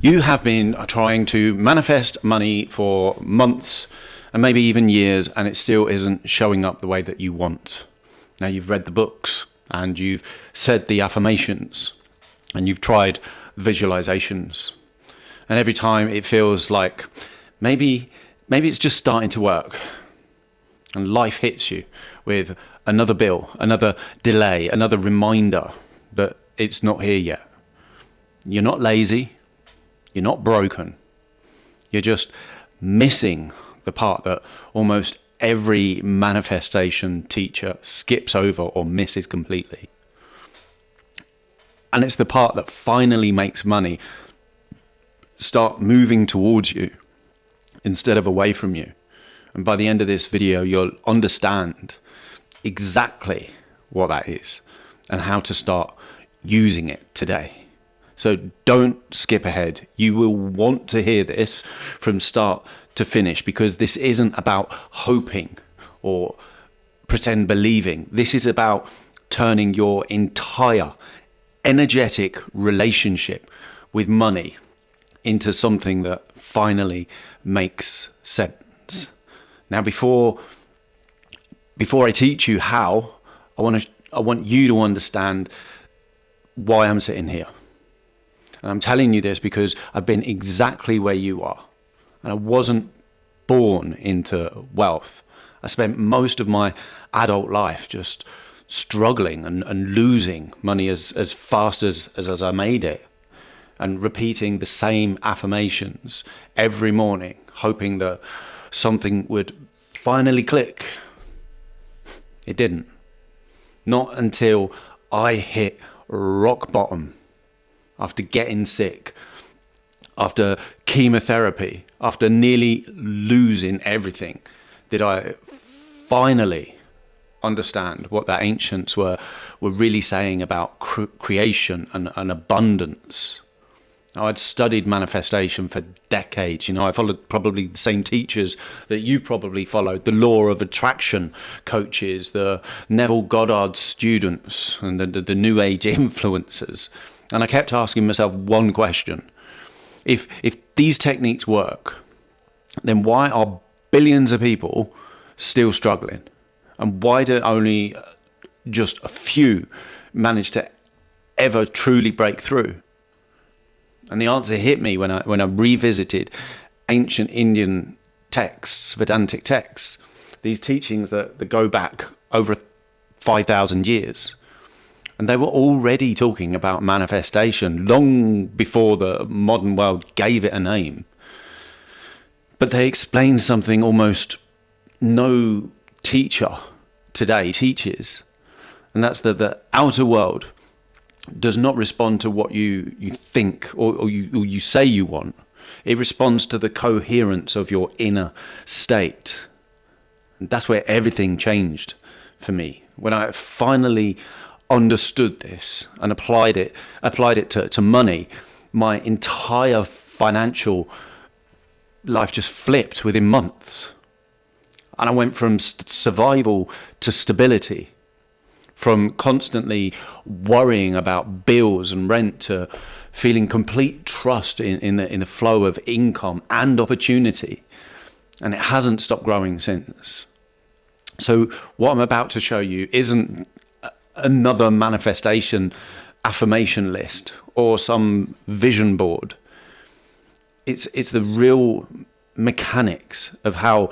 You have been trying to manifest money for months and maybe even years, and it still isn't showing up the way that you want. Now, you've read the books and you've said the affirmations and you've tried visualizations. And every time it feels like maybe it's just starting to work. And life hits you with another bill, another delay, another reminder that it's not here yet. You're not lazy. You're not broken. You're just missing the part that almost every manifestation teacher skips over or misses completely. And it's the part that finally makes money start moving towards you instead of away from you. And by the end of this video, you'll understand exactly what that is and how to start using it today. So don't skip ahead. You will want to hear this from start to finish, because this isn't about hoping or pretend believing. This is about turning your entire energetic relationship with money into something that finally makes sense. Now, before I teach you how, I want you to understand why I'm sitting here. And I'm telling you this because I've been exactly where you are. And I wasn't born into wealth. I spent most of my adult life just struggling and losing money as fast as I made it. And repeating the same affirmations every morning, hoping that something would finally click. It didn't. Not until I hit rock bottom. After getting sick, after chemotherapy, after nearly losing everything, did I finally understand what the ancients were really saying about creation and abundance. Now, I'd studied manifestation for decades. I followed probably the same teachers that you've probably followed, the law of attraction coaches, the Neville Goddard students, and the New Age influencers. And I kept asking myself one question. If these techniques work, then why are billions of people still struggling? And why do only just a few manage to ever truly break through? And the answer hit me when I revisited ancient Indian texts, Vedantic texts, these teachings that go back over 5,000 years. And they were already talking about manifestation long before the modern world gave it a name. But they explained something almost no teacher today teaches. And that's that the outer world does not respond to what you think or you say you want. It responds to the coherence of your inner state. And that's where everything changed for me. When I finally understood this and applied it to money, my entire financial life just flipped within months. And I went from survival to stability, from constantly worrying about bills and rent to feeling complete trust in the flow of income and opportunity. And it hasn't stopped growing since. So what I'm about to show you isn't another manifestation affirmation list or some vision board. It's the real mechanics of how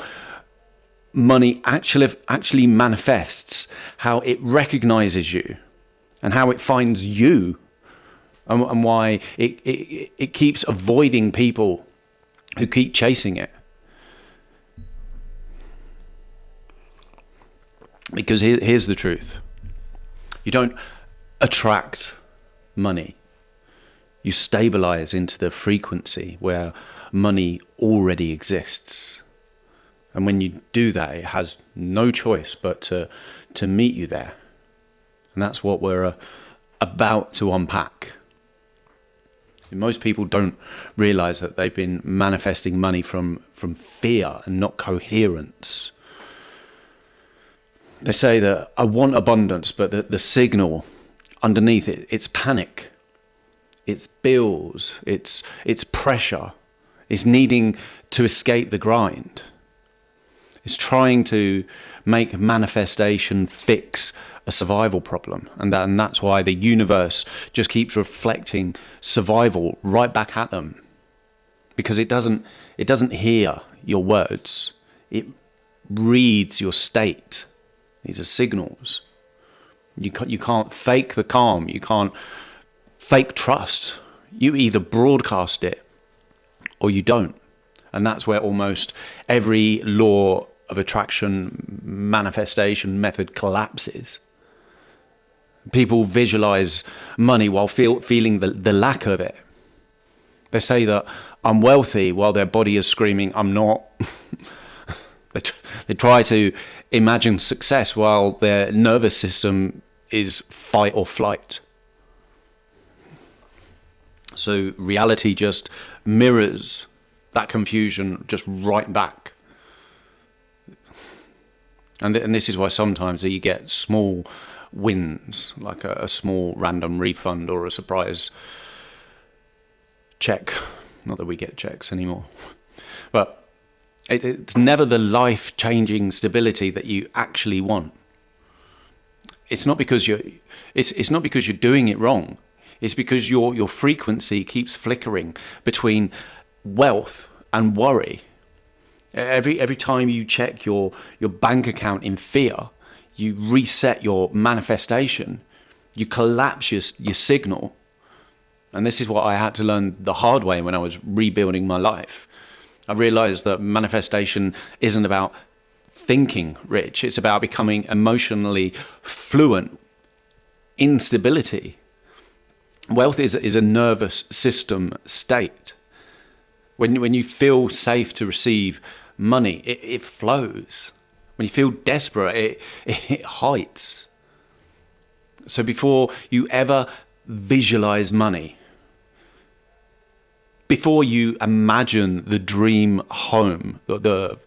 money actually manifests, how it recognizes you and how it finds you, and why it keeps avoiding people who keep chasing it. Because here's the truth. You don't attract money. You stabilize into the frequency where money already exists. And when you do that, it has no choice but to meet you there. And that's what we're about to unpack. Most people don't realize that they've been manifesting money from fear and not coherence. They say that I want abundance, but the signal underneath it's panic. it's bills, it's pressure, it's needing to escape the grind. It's trying to make manifestation fix a survival problem. And that's why the universe just keeps reflecting survival right back at them. Because it doesn't hear your words. It reads your state. These are signals. You can't fake the calm. You can't fake trust. You either broadcast it or you don't. And that's where almost every law of attraction manifestation method collapses. People visualize money while feeling the lack of it. They say that I'm wealthy while their body is screaming, I'm not. They try to imagine success while their nervous system is fight or flight. So reality just mirrors that confusion just right back. And this is why sometimes you get small wins, like a small random refund or a surprise check. Not that we get checks anymore. But it's never the life-changing stability that you actually want. It's not because it's not because you're doing it wrong. It's because your frequency keeps flickering between wealth and worry. Every time you check your bank account in fear, you reset your manifestation, you collapse your signal. And this is what I had to learn the hard way when I was rebuilding my life. I realized that manifestation isn't about thinking rich. It's about becoming emotionally fluent in stability. Wealth is a nervous system state. When you feel safe to receive money, it flows. When you feel desperate, it heights. So before you ever visualize money, before you imagine the dream home, the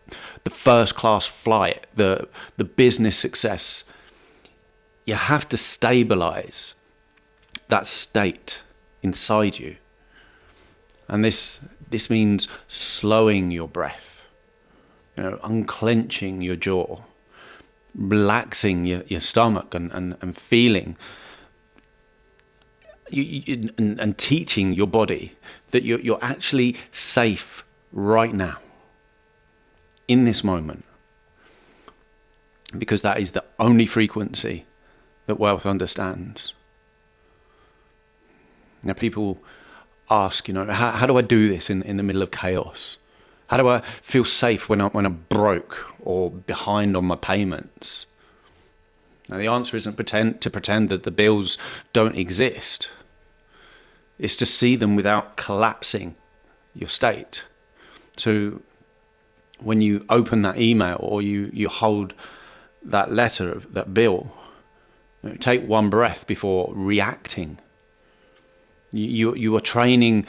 first class flight, the business success, you have to stabilize that state inside you. And this means slowing your breath, unclenching your jaw, relaxing your stomach and feeling and teaching your body that you're actually safe right now, in this moment. Because that is the only frequency that wealth understands. Now people ask, how do I do this in the middle of chaos? How do I feel safe when I'm broke or behind on my payments? Now the answer isn't to pretend that the bills don't exist. It's to see them without collapsing your state. So when you open that email or you hold that letter, that bill, take one breath before reacting. You are training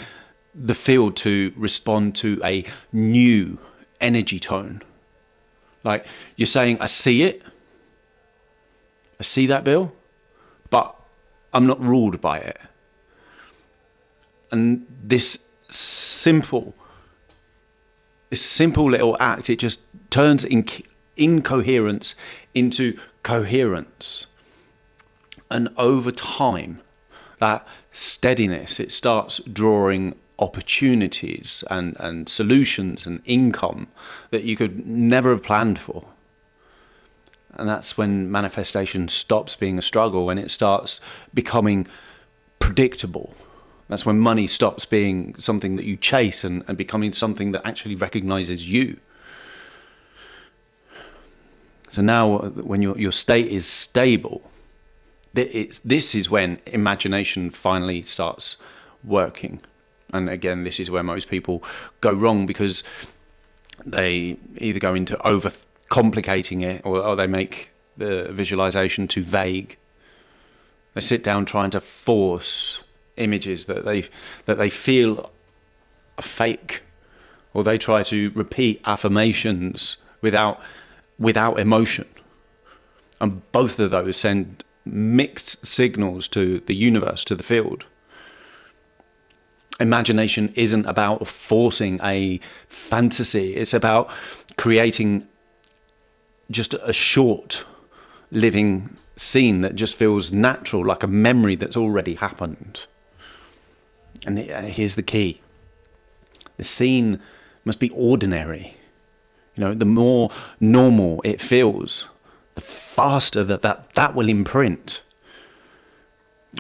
the field to respond to a new energy tone. Like you're saying, I see it. I see that bill, but I'm not ruled by it. And this simple little act, it just turns incoherence into coherence. And over time, that steadiness, it starts drawing opportunities and solutions and income that you could never have planned for. And that's when manifestation stops being a struggle, when it starts becoming predictable. That's when money stops being something that you chase and becoming something that actually recognizes you. So now when your state is stable, this is when imagination finally starts working. And again, this is where most people go wrong, because they either go into over-complicating it or they make the visualization too vague. They sit down trying to force images that they feel are fake, or they try to repeat affirmations without emotion. And both of those send mixed signals to the universe, to the field. Imagination isn't about forcing a fantasy. It's about creating just a short living scene that just feels natural, like a memory that's already happened. And here's the key. The scene must be ordinary. The more normal it feels, the faster that will imprint.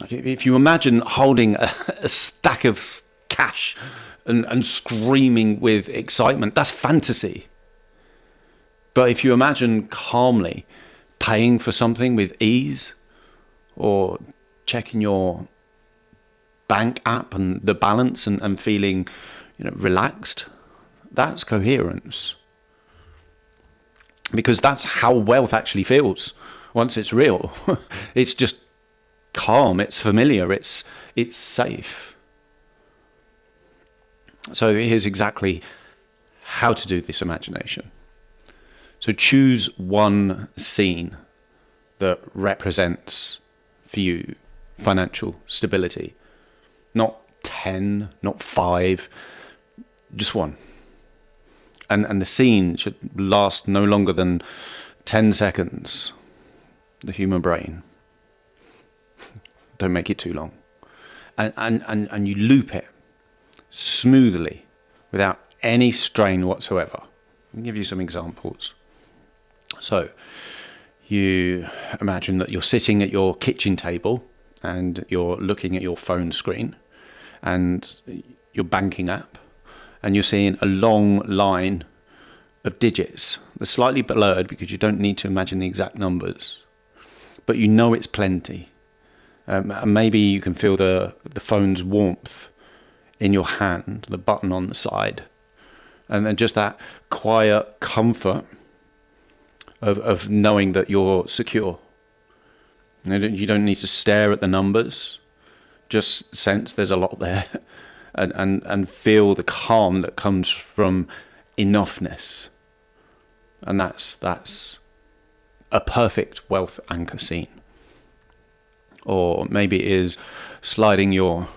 Like if you imagine holding a stack of cash and screaming with excitement, that's fantasy. But if you imagine calmly paying for something with ease, or checking your bank app and the balance and feeling relaxed, that's coherence. Because that's how wealth actually feels once it's real. It's just calm, it's familiar, it's safe. So here's exactly how to do this imagination. So choose one scene that represents for you financial stability. Not 10, not 5, just one. And the scene should last no longer than 10 seconds. The human brain. Don't make it too long. And you loop it smoothly without any strain whatsoever. I'll give you some examples. So you imagine that you're sitting at your kitchen table and you're looking at your phone screen and your banking app, and you're seeing a long line of digits. They're slightly blurred because you don't need to imagine the exact numbers, but it's plenty. Maybe you can feel the phone's warmth in your hand, the button on the side, and then just that quiet comfort of knowing that you're secure. You don't need to stare at the numbers, just sense there's a lot there, and feel the calm that comes from enoughness. And that's a perfect wealth anchor scene. Or maybe it is sliding your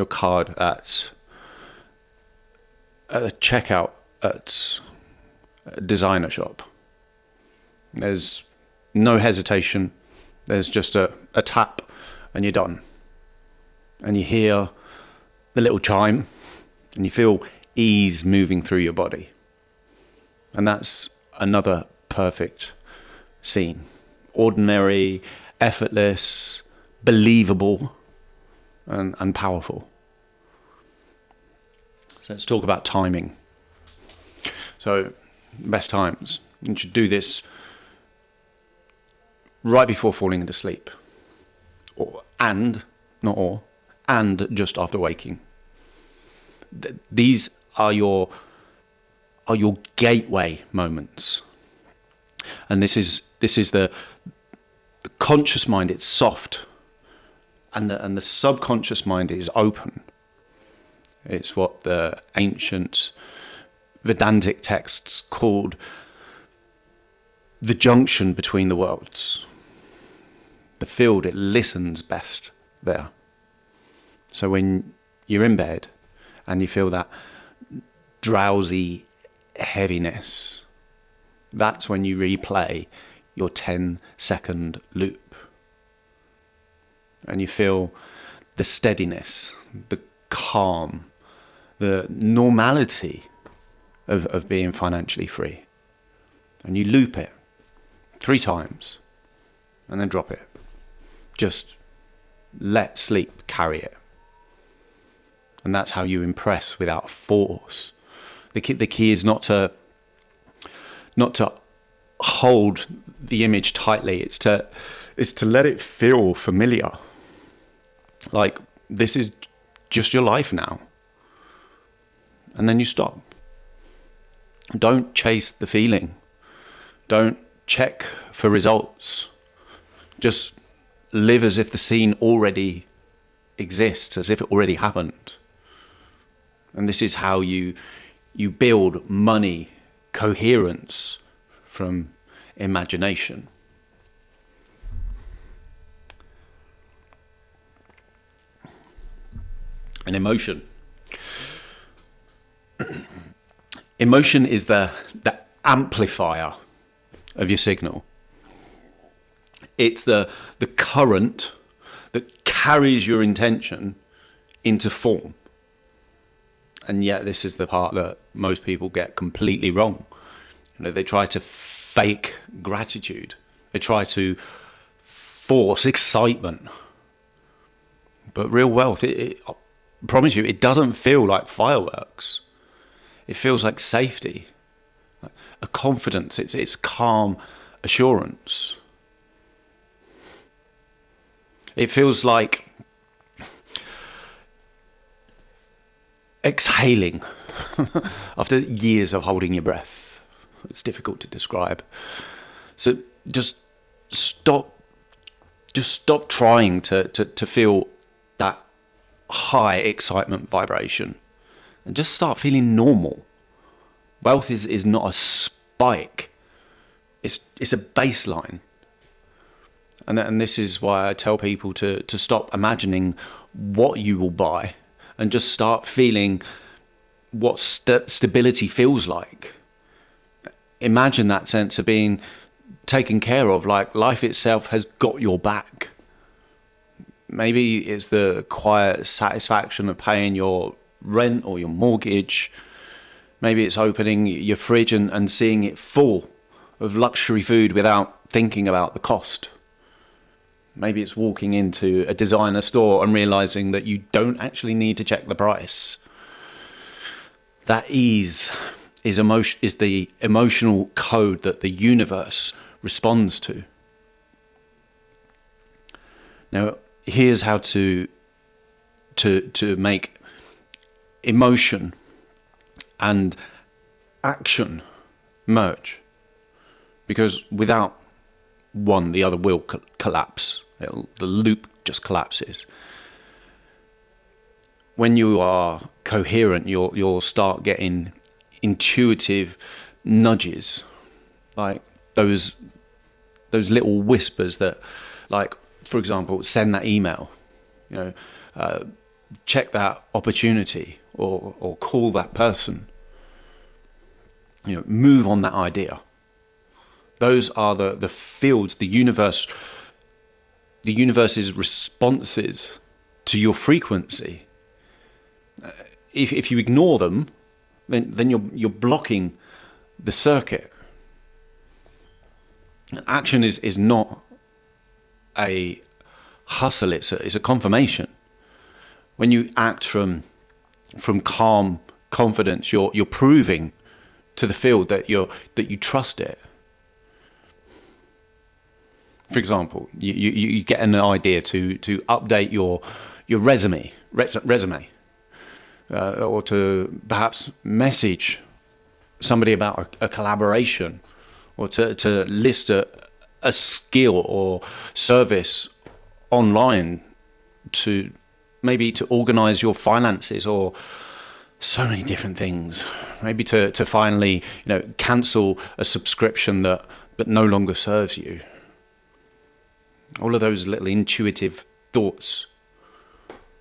card at a checkout at a designer shop. There's no hesitation. There's just a tap and you're done. And you hear the little chime and you feel ease moving through your body. And that's another perfect scene. Ordinary, effortless, believable, and powerful. So let's talk about timing. So, best times. You should do this right before falling into sleep. And just after waking. These are your gateway moments. And this is the conscious mind. It's soft, and the subconscious mind is open. It's what the ancient Vedantic texts called the junction between the worlds. The field, it listens best there. So when you're in bed and you feel that drowsy heaviness, that's when you replay your 10-second loop. And you feel the steadiness, the calm, the normality of being financially free. And you loop it 3 times and then drop it. Just let sleep carry it. And that's how you impress without force. The key is not to hold the image tightly. It's to let it feel familiar. Like this is just your life now. And then you stop. Don't chase the feeling. Don't check for results. Just live as if the scene already exists, as if it already happened. And this is how you build money coherence from imagination. And emotion. Emotion is the amplifier of your signal. It's the current that carries your intention into form. And yet this is the part that most people get completely wrong. They try to fake gratitude. They try to force excitement. But real wealth, I promise you, it doesn't feel like fireworks. It feels like safety, like a confidence. It's calm assurance. It feels like exhaling after years of holding your breath. It's difficult to describe. So just stop trying to feel that high excitement vibration and just start feeling normal. Wealth is not a spike. It's a baseline. And this is why I tell people to stop imagining what you will buy and just start feeling what stability feels like. Imagine that sense of being taken care of, like life itself has got your back. Maybe it's the quiet satisfaction of paying your rent or your mortgage. Maybe it's opening your fridge and seeing it full of luxury food without thinking about the cost. Maybe it's walking into a designer store and realizing that you don't actually need to check the price. That ease is the emotional code that the universe responds to. Now, here's how to make emotion and action merge. Because without one, the other will collapse. The loop just collapses. When you are coherent, you'll start getting intuitive nudges, like those little whispers that, like, for example, send that email, check that opportunity, or call that person, move on that idea. Those are the fields, the universe's responses to your frequency. If you ignore them, then you're blocking the circuit. Action is not a hustle, it's a confirmation. When you act from calm confidence, you're proving to the field that you trust it. For example, you get an idea to update your resume, or to perhaps message somebody about a collaboration, or to list a skill or service online, to maybe to organize your finances, or so many different things. Maybe to finally cancel a subscription that no longer serves you. All of those little intuitive thoughts,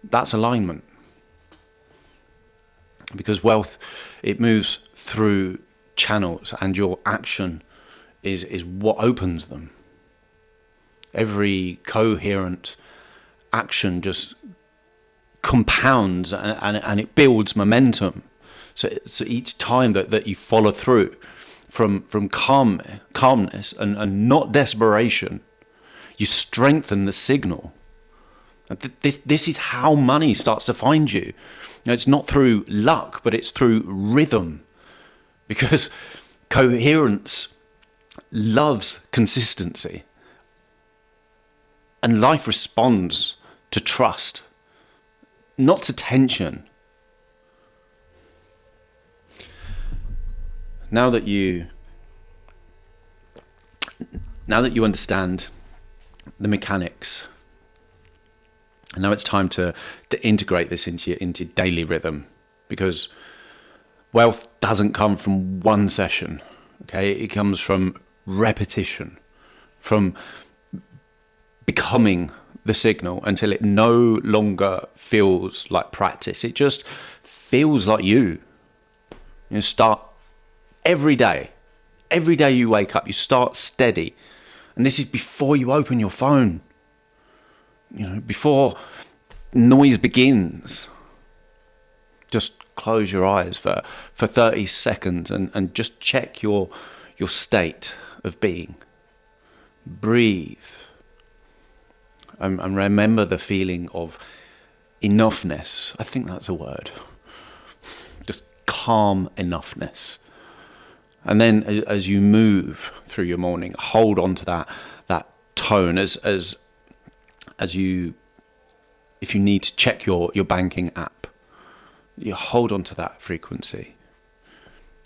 that's alignment. Because wealth, it moves through channels, and your action is what opens them. Every coherent action just compounds and it builds momentum. So each time that you follow through from calmness and not desperation, you strengthen the signal. This is how money starts to find you. It's not through luck, but it's through rhythm. Because coherence loves consistency. And life responds to trust, not to tension. Now that you understand the mechanics, and now it's time to integrate this into your daily rhythm, because wealth doesn't come from one session. Okay, it comes from repetition, from becoming the signal until it no longer feels like practice. It just feels like you. Start every day. Every day you wake up, you start steady. And this is before you open your phone. Before noise begins. Just close your eyes for 30 seconds and just check your state of being. Breathe. And remember the feeling of enoughness. I think that's a word. Just calm enoughness. And then as you move through your morning, hold on to that tone as you, if you need to check your banking app, you hold on to that frequency.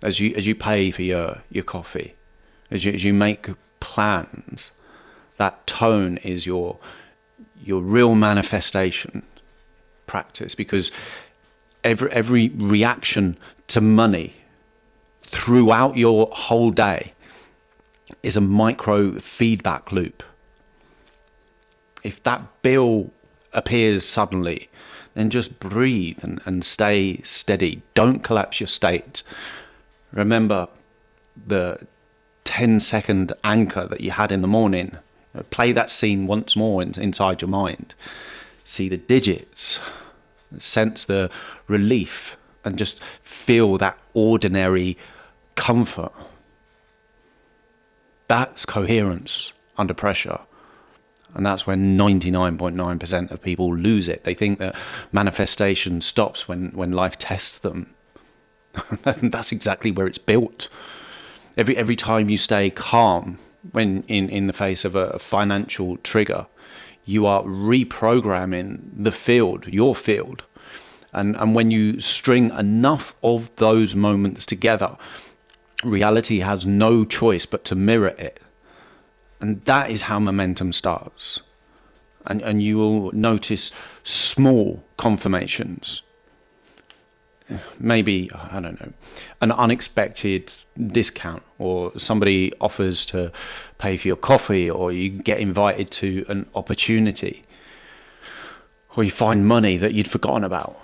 As you pay for your coffee, as you make plans, that tone is your real manifestation practice, because every reaction to money throughout your whole day is a micro feedback loop. If that bill appears suddenly, then just breathe and stay steady. Don't collapse your state. Remember the 10-second anchor that you had in the morning. Play that scene once more inside your mind. See the digits, sense the relief, and just feel that ordinary comfort. That's coherence under pressure. And that's when 99.9% of people lose it. They think that manifestation stops when life tests them. That's exactly where it's built. Every time you stay calm when in the face of a financial trigger, you are reprogramming the field, your field. And when you string enough of those moments together, reality has no choice but to mirror it. And that is how momentum starts. And you will notice small confirmations. Maybe, I don't know, an unexpected discount, or somebody offers to pay for your coffee, or you get invited to an opportunity, or you find money that you'd forgotten about.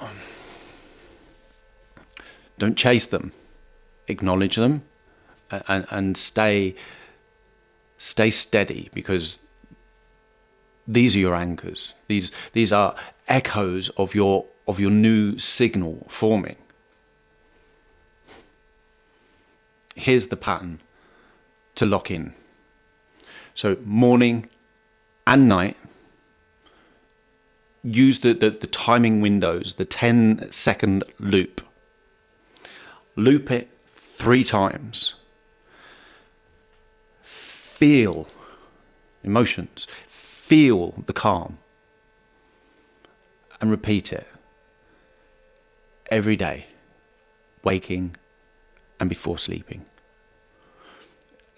Don't chase them. Acknowledge them and stay steady, because these are your anchors. These are echoes of your new signal forming. Here's the pattern to lock in. So morning and night, use the timing windows, the 10-second loop. Loop it 3 times. Feel emotions. Feel the calm. And repeat it every day, waking and before sleeping.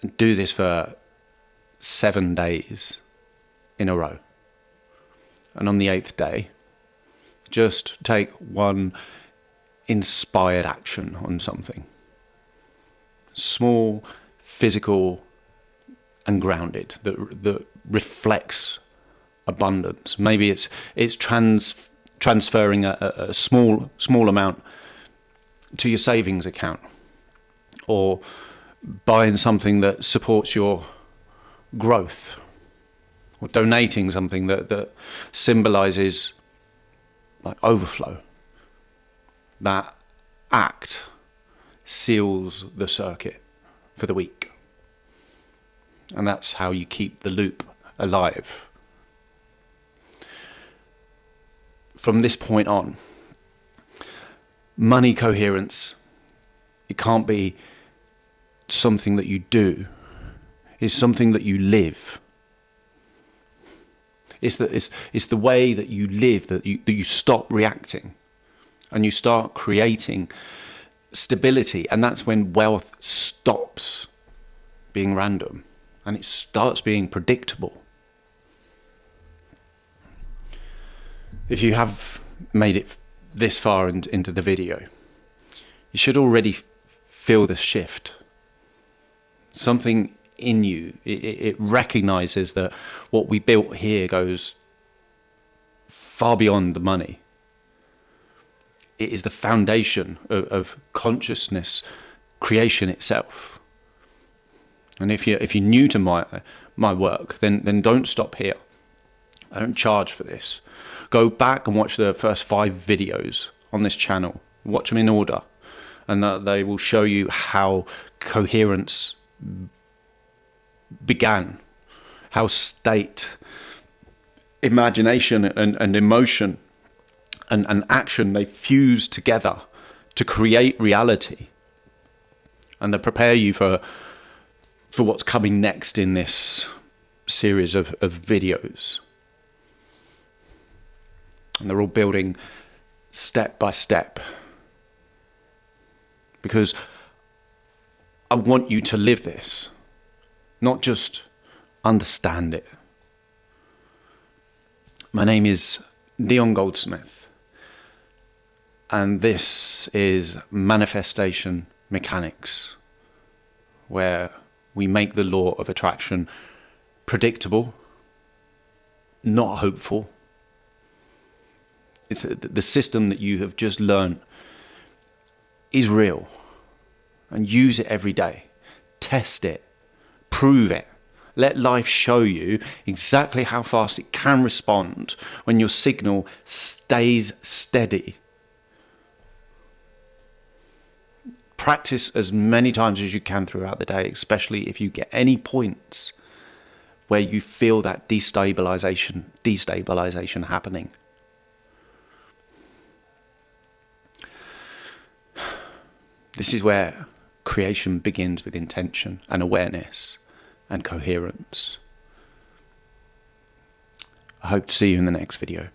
And do this for 7 days in a row. And on the 8th day, just take one inspired action on something. Small, physical, and grounded, that reflects abundance. Maybe it's transferring a small amount to your savings account, or buying something that supports your growth, or donating something that symbolizes like overflow. That act seals the circuit for the week. And that's how you keep the loop alive. From this point on, money coherence, it can't be something that you do. It's something that you live. It's the way that you live that you stop reacting, and you start creating stability. And that's when wealth stops being random and it starts being predictable. If you have made it this far into the video, you should already feel the shift. Something in you, it recognizes that what we built here goes far beyond the money. It is the foundation of consciousness creation itself. And if you're new to my work, then don't stop here. I don't charge for this. Go back and watch the first 5 videos on this channel. Watch them in order, and they will show you how coherence began, how state, imagination and emotion and action, they fuse together to create reality, and they prepare you for what's coming next in this series of videos. And they're all building step by step, because I want you to live this, not just understand it. My name is Dion Goldsmith, and this is Manifestation Mechanics, where we make the law of attraction predictable, not hopeful. It's the system that you have just learned is real, and use it every day. Test it, prove it. Let life show you exactly how fast it can respond when your signal stays steady. Practice as many times as you can throughout the day, especially if you get any points where you feel that destabilization happening. This is where creation begins, with intention and awareness and coherence. I hope to see you in the next video.